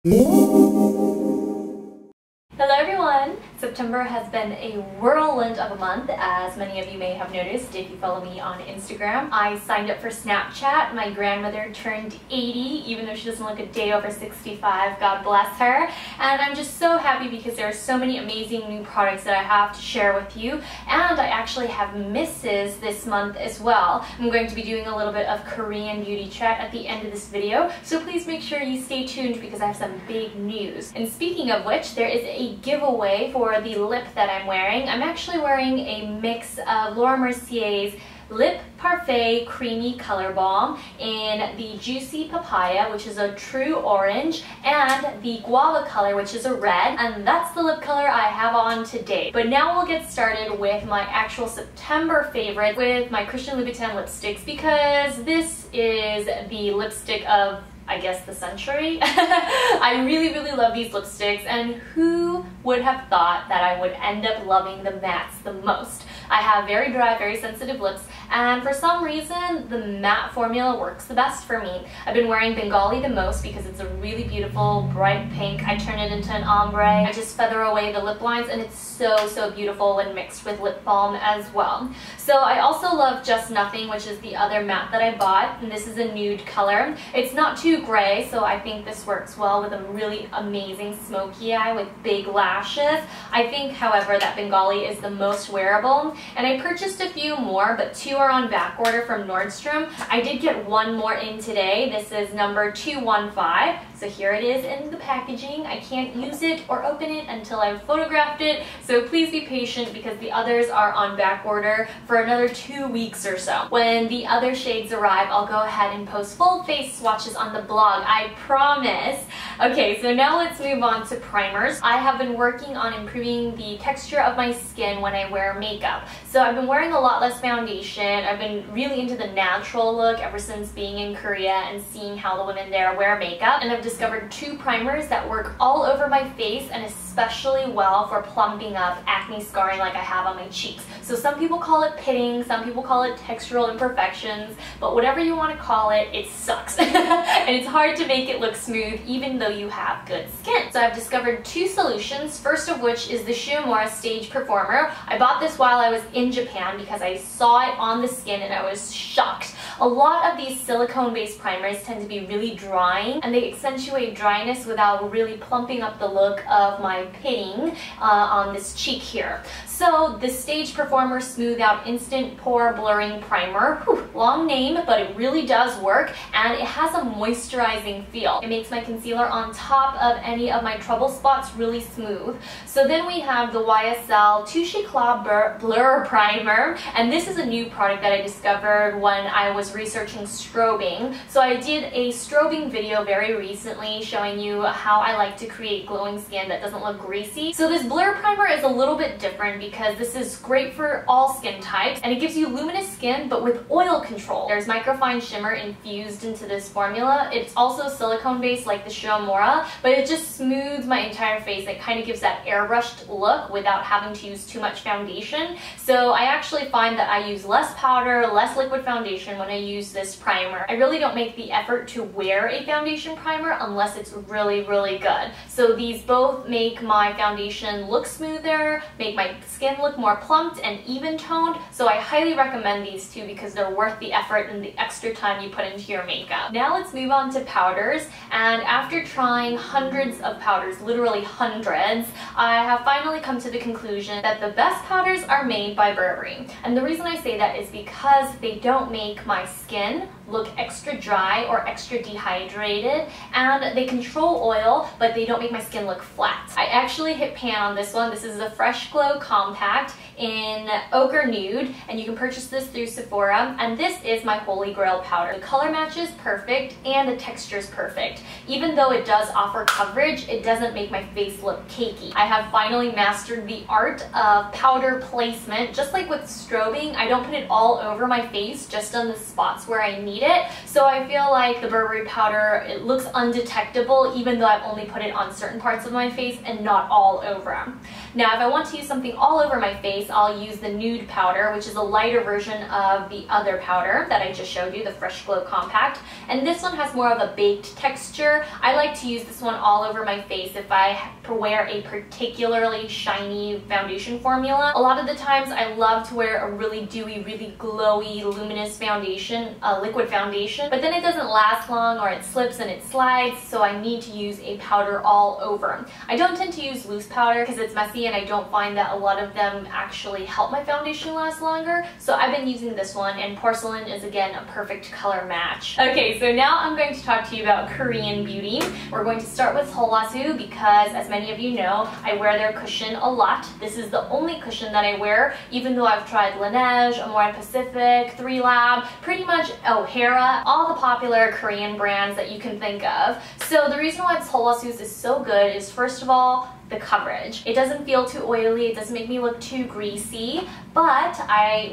Hello everyone! September has been a whirlwind of a month, as many of you may have noticed if you follow me on Instagram. I signed up for Snapchat. My grandmother turned 80, even though she doesn't look a day over 65, God bless her. And I'm just so happy because there are so many amazing new products that I have to share with you. And I actually have misses this month as well. I'm going to be doing a little bit of Korean beauty chat at the end of this video, so please make sure you stay tuned because I have some big news. And speaking of which, there is a giveaway for the lip that I'm wearing. I'm actually wearing a mix of Laura Mercier's Lip Parfait Creamy Color Balm in the Juicy Papaya, which is a true orange, and the Guava color, which is a red, and that's the lip color I have on today. But now we'll get started with my actual September favorite with my Christian Louboutin lipsticks, because this is the lipstick of, I guess, the century. I really love these lipsticks, and who would have thought that I would end up loving the mattes the most? I have very dry, very sensitive lips, and for some reason the matte formula works the best for me. I've been wearing Bengali the most because it's a really beautiful bright pink. I turn it into an ombre. I just feather away the lip lines, and it's so beautiful when mixed with lip balm as well. So I also love Just Nothing, which is the other matte that I bought, and this is a nude color. It's not too gray, so I think this works well with a really amazing smoky eye with big lashes. I think, however, that Bengali is the most wearable, and I purchased a few more, but 2 are on back order from Nordstrom. I did get 1 more in today. This is number 215, so here it is in the packaging. I can't use it or open it until I've photographed it, so please be patient because the others are on back order for another 2 weeks or so. When the other shades arrive, I'll go ahead and post full face swatches on the blog, I promise. Okay, so now let's move on to primers. I have been working on improving the texture of my skin when I wear makeup. So I've been wearing a lot less foundation. I've been really into the natural look ever since being in Korea and seeing how the women there wear makeup. And I've discovered 2 primers that work all over my face and especially well for plumping up acne scarring like I have on my cheeks. So some people call it pitting, some people call it textural imperfections, but whatever you want to call it, it sucks. And it's hard to make it look smooth even though you have good skin. So I've discovered 2 solutions, first of which is the Shiomura Stage Performer. I bought this while I was in Japan because I saw it on the skin and I was shocked. A lot of these silicone-based primers tend to be really drying, and they accentuate dryness without really plumping up the look of my pitting on this cheek here. So the Stage Performer Smooth Out Instant Pore Blurring Primer, whew, long name, but it really does work, and it has a moisturizing feel. It makes my concealer on top of any of my trouble spots really smooth. So then we have the YSL Touche Éclat Blur Primer, and this is a new product that I discovered when I was researching strobing. So I did a strobing video very recently showing you how I like to create glowing skin that doesn't look greasy. So this blur primer is a little bit different because this is great for all skin types, and it gives you luminous skin but with oil control. There's microfine shimmer infused into this formula. It's also silicone based like the Shiomura, but it just smooths my entire face. It kind of gives that airbrushed look without having to use too much foundation. So I actually find that I use less powder, less liquid foundation when I use this primer. I really don't make the effort to wear a foundation primer unless it's really good. So these both make my foundation look smoother, make my skin look more plumped and even toned, so I highly recommend these 2 because they're worth the effort and the extra time you put into your makeup. Now let's move on to powders, and after trying hundreds of powders, literally hundreds, I have finally come to the conclusion that the best powders are made by Burberry. And the reason I say that is because they don't make my skin look extra dry or extra dehydrated, and they control oil, but they don't make my skin look flat. I actually hit pan on this one. This is the Fresh Glow Compact in Ochre Nude, and you can purchase this through Sephora, and this is my holy grail powder. The color match is perfect and the texture is perfect. Even though it does offer coverage, it doesn't make my face look cakey. I have finally mastered the art of powder placement. Just like with strobing, I don't put it all over my face, just on the spots where I need need it. So I feel like the Burberry powder, it looks undetectable even though I've only put it on certain parts of my face and not all over. Now if I want to use something all over my face, I'll use the nude powder, which is a lighter version of the other powder that I just showed you, the Fresh Glow Compact. And this one has more of a baked texture. I like to use this one all over my face if I wear a particularly shiny foundation formula. A lot of the times I love to wear a really dewy, really glowy, luminous foundation, a liquid foundation, but then it doesn't last long or it slips and it slides, so I need to use a powder all over. I don't tend to use loose powder because it's messy and I don't find that a lot of them actually help my foundation last longer, so I've been using this one, and porcelain is again a perfect color match. Okay, so now I'm going to talk to you about Korean beauty. We're going to start with Seollwasu because, as many of you know, I wear their cushion a lot. This is the only cushion that I wear, even though I've tried Laneige, Amore Pacific, 3Lab, pretty much O'Hara, all the popular Korean brands that you can think of. So the reason why Seollwasu's is so good is, first of all, the coverage. It doesn't feel too oily, it doesn't make me look too greasy, but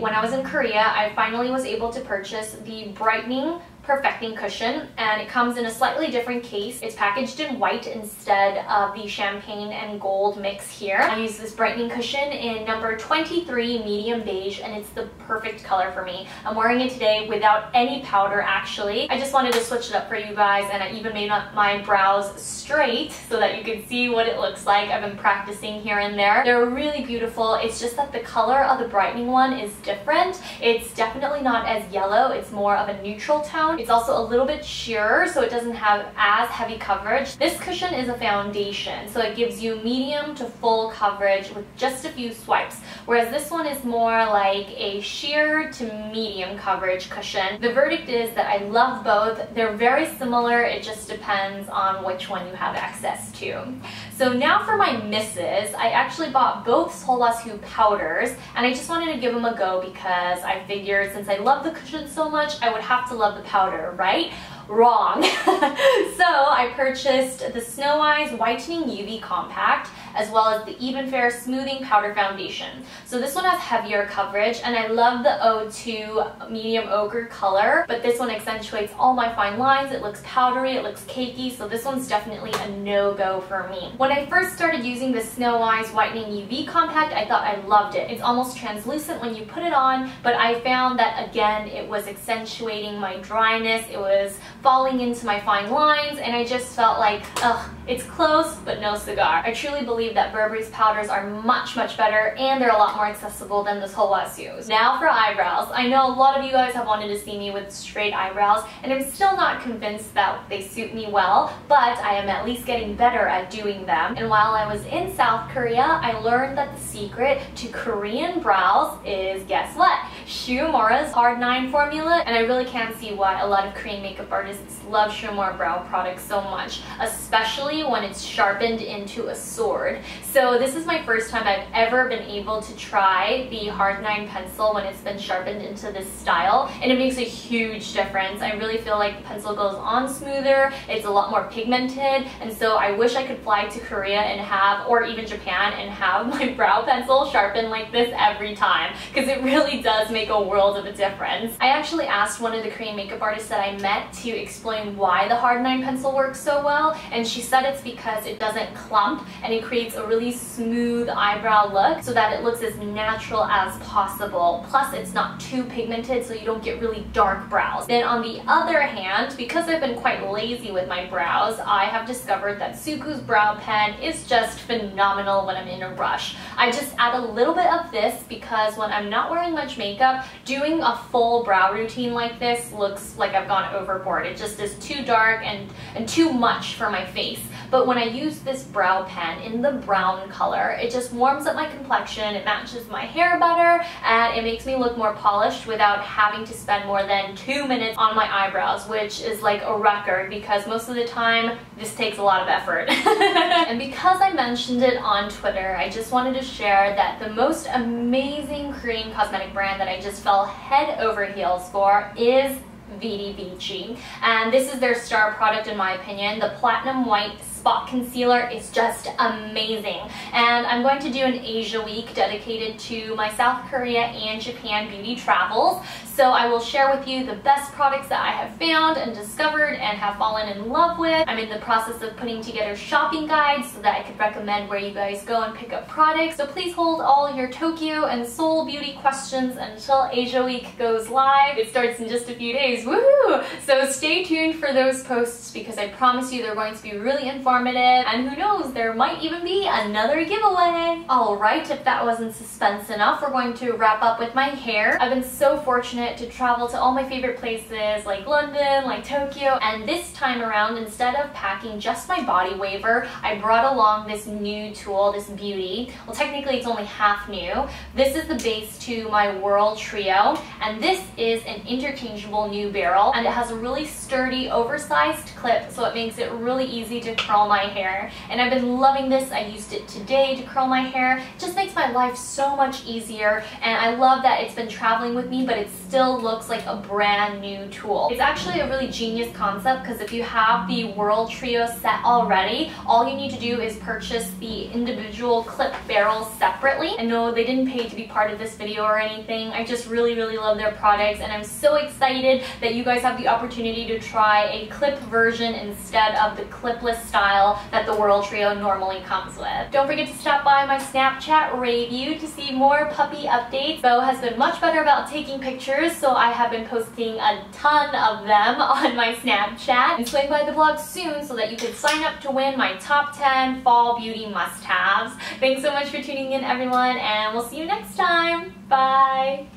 when I was in Korea, I finally was able to purchase the brightening perfecting cushion, and it comes in a slightly different case. It's packaged in white instead of the champagne and gold mix here. I use this brightening cushion in number 23 medium beige, and it's the perfect color for me. I'm wearing it today without any powder actually. I just wanted to switch it up for you guys, and I even made my brows straight so that you can see what it looks like. I've been practicing here and there. They're really beautiful. It's just that the color of the brightening one is different. It's definitely not as yellow. It's more of a neutral tone. It's also a little bit sheerer, so it doesn't have as heavy coverage. This cushion is a foundation, so it gives you medium to full coverage with just a few swipes, whereas this one is more like a sheer to medium coverage cushion. The verdict is that I love both. They're very similar, it just depends on which one you have access to. So now for my misses, I actually bought both Seollwasu powders, and I just wanted to give them a go because I figured since I love the cushion so much, I would have to love the powder, right? Wrong. So I purchased the Snow Eyes Whitening UV Compact as well as the Even Fair Smoothing Powder Foundation. So this one has heavier coverage, and I love the O2 medium ochre color, but this one accentuates all my fine lines. It looks powdery, it looks cakey, so this one's definitely a no-go for me. When I first started using the Snow Eyes Whitening UV Compact, I thought I loved it. It's almost translucent when you put it on, but I found that again, it was accentuating my dryness, it was falling into my fine lines, and I just felt like, ugh, it's close, but no cigar. I truly believe that Burberry's powders are much, much better, and they're a lot more accessible than the Seollwasu's. Now for eyebrows. I know a lot of you guys have wanted to see me with straight eyebrows, and I'm still not convinced that they suit me well, but I am at least getting better at doing them. And while I was in South Korea, I learned that the secret to Korean brows is, guess what? Shu Uemura's Hard 9 formula, and I really can't see why a lot of Korean makeup artists love Shu Uemura brow products so much, especially when it's sharpened into a sword. So this is my first time I've ever been able to try the Hard 9 pencil when it's been sharpened into this style, and it makes a huge difference. I really feel like the pencil goes on smoother, it's a lot more pigmented, and so I wish I could fly to Korea and have, or even Japan, and have my brow pencil sharpened like this every time, because it really does make a world of a difference. I actually asked one of the Korean makeup artists that I met to explain why the Hard 9 pencil works so well, and she said it's because it doesn't clump and it creates a really smooth eyebrow look so that it looks as natural as possible. Plus it's not too pigmented, so you don't get really dark brows. Then on the other hand, because I've been quite lazy with my brows, I have discovered that Suku's brow pen is just phenomenal when I'm in a rush. I just add a little bit of this because when I'm not wearing much makeup, doing a full brow routine like this looks like I've gone overboard. It just is too dark and too much for my face. But when I use this brow pen in the brown color, it just warms up my complexion, it matches my hair better, and it makes me look more polished without having to spend more than 2 minutes on my eyebrows, which is like a record because most of the time this takes a lot of effort. And because I mentioned it on Twitter, I just wanted to share that the most amazing Korean cosmetic brand that I just fell head over heels for is RAEview, and this is their star product in my opinion. The Platinum White Spot Concealer is just amazing, and I'm going to do an Asia week dedicated to my South Korea and Japan beauty travels. So I will share with you the best products that I have found and discovered and have fallen in love with. I'm in the process of putting together shopping guides so that I could recommend where you guys go and pick up products. So please hold all your Tokyo and Seoul beauty questions until Asia Week goes live. It starts in just a few days. Woohoo! So stay tuned for those posts because I promise you they're going to be really informative, and who knows, there might even be another giveaway. Alright, if that wasn't suspense enough, we're going to wrap up with my hair. I've been so fortunate to travel to all my favorite places like London, like Tokyo, and this time around, instead of packing just my body waver, I brought along this new tool, this beauty. Well, technically it's only half new. This is the base to my Whirl Trio, and this is an interchangeable new barrel, and it has a really sturdy, oversized clip, so it makes it really easy to curl my hair. And I've been loving this. I used it today to curl my hair. It just makes my life so much easier, and I love that it's been traveling with me, but it still looks like a brand new tool. It's actually a really genius concept because if you have the Whirl Trio set already, all you need to do is purchase the individual clip barrels separately. And no, they didn't pay to be part of this video or anything. I just really love their products, and I'm so excited that you guys have the opportunity to try a clip version instead of the clipless style that the Whirl Trio normally comes with. Don't forget to stop by my Snapchat RAEview to see more puppy updates. Bo has been much better about taking pictures, so I have been posting a ton of them on my Snapchat. And swing by the blog soon so that you can sign up to win my top 10 fall beauty must-haves. Thanks so much for tuning in, everyone, and we'll see you next time. Bye!